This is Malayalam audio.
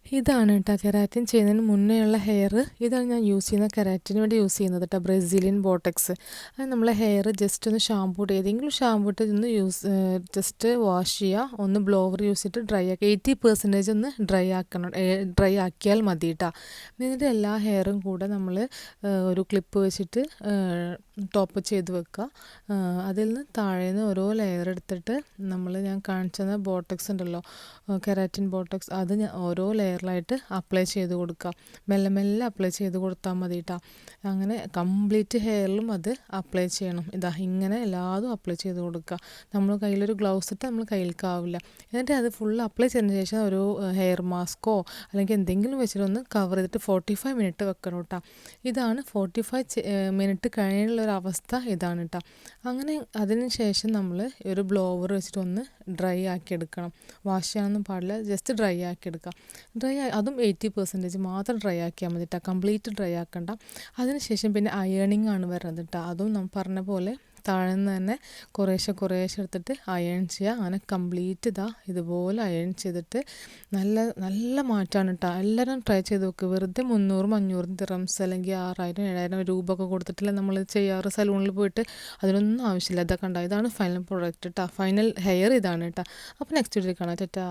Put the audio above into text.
ഇതാണ് കേട്ടോ കെരാറ്റിൻ ചെയ്യുന്നതിന് മുന്നേയുള്ള ഹെയർ. ഇതാണ് ഞാൻ യൂസ് ചെയ്യുന്ന കെരാറ്റിന് വേണ്ടി യൂസ് ചെയ്യുന്നത് കേട്ടോ, ബ്രസീലിയൻ ബോട്ടക്സ്. അത് നമ്മളെ ഹെയർ ജസ്റ്റ് ഒന്ന് ഷാമ്പൂ ഇട്ട് ഏതെങ്കിലും ഷാമ്പൂ ഇട്ട് ഒന്ന് ജസ്റ്റ് വാഷ് ചെയ്യുക, ഒന്ന് ബ്ലോവർ യൂസ് ചെയ്തിട്ട് ഡ്രൈ ആക്കുക. 80% ഒന്ന് ഡ്രൈ ആക്കിയാൽ മതി കേട്ടോ. എന്നിട്ട് എല്ലാ ഹെയറും കൂടെ നമ്മൾ ഒരു ക്ലിപ്പ് വെച്ചിട്ട് ടോപ്പ് ചെയ്ത് വെക്കുക. അതിൽ നിന്ന് താഴേന്ന് ഓരോ ലെയർ എടുത്തിട്ട് ഞാൻ കാണിച്ചത് ബോട്ടക്സ് ഉണ്ടല്ലോ, കെരാറ്റിൻ ബോട്ടക്സ്, അത് ഓരോ ലെയറിലായിട്ട് അപ്ലൈ ചെയ്ത് കൊടുക്കുക. മെല്ലെ മെല്ലെ അപ്ലൈ ചെയ്ത് കൊടുത്താൽ മതി കേട്ടോ. അങ്ങനെ കംപ്ലീറ്റ് ഹെയറിലും അത് അപ്ലൈ ചെയ്യണം. ഇങ്ങനെ എല്ലാതും അപ്ലൈ ചെയ്ത് കൊടുക്കുക. നമ്മൾ കയ്യിലൊരു ഗ്ലൗസ് ഇട്ട് നമ്മൾ കയ്യിലേക്കാവില്ല. എന്നിട്ട് അത് ഫുൾ അപ്ലൈ ചെയ്തതിന് ശേഷം ഒരു ഹെയർ മാസ്കോ അല്ലെങ്കിൽ എന്തെങ്കിലും വെച്ചിട്ട് ഒന്ന് കവർ ചെയ്തിട്ട് 45 മിനിറ്റ് വെക്കണം കേട്ടോ. ഇതാണ് 45 മിനിറ്റ് കഴിഞ്ഞുള്ള ഒരു അവസ്ഥ ഇതാണ് കേട്ടോ. അങ്ങനെ അതിന് ശേഷം നമ്മൾ ഒരു ബ്ലോവർ വെച്ചിട്ട് ഒന്ന് ഡ്രൈ ആക്കി എടുക്കണം. വാഷ് ചെയ്യാനൊന്നും പാടില്ല, ജസ്റ്റ് ഡ്രൈ ആക്കി എടുക്കാം. അതും 80% മാത്രം ഡ്രൈ ആക്കിയാൽ മതി കേട്ടോ, കംപ്ലീറ്റ് ഡ്രൈ ആക്കണ്ട. അതിനുശേഷം പിന്നെ അയേണിങ് ആണ് വരുന്നത് കേട്ടോ. അതും നമ്മൾ പറഞ്ഞ പോലെ താഴെ നിന്ന് തന്നെ കുറേശ്ശെ എടുത്തിട്ട് അയൺ ചെയ്യുക. അങ്ങനെ കംപ്ലീറ്റ് ഇതുപോലെ അയൺ ചെയ്തിട്ട് നല്ല നല്ല മാറ്റമാണ് കേട്ടോ. എല്ലാവരും ട്രൈ ചെയ്ത് നോക്കുക. വെറുതെ 300-500 ദിറംസ് അല്ലെങ്കിൽ 6000-7000 രൂപ ഒക്കെ കൊടുത്തിട്ടില്ല നമ്മൾ ചെയ്യാറ് സലൂണിൽ പോയിട്ട്. അതിനൊന്നും ആവശ്യമില്ല. ഇതൊക്കെ ഉണ്ടാവും. ഇതാണ് ഫൈനൽ പ്രോഡക്റ്റ് കേട്ടോ, ഫൈനൽ ഹെയർ ഇതാണ് കേട്ടോ. അപ്പോൾ നെക്സ്റ്റ് വീഡിയോയിൽ കാണാം. ടാറ്റാ.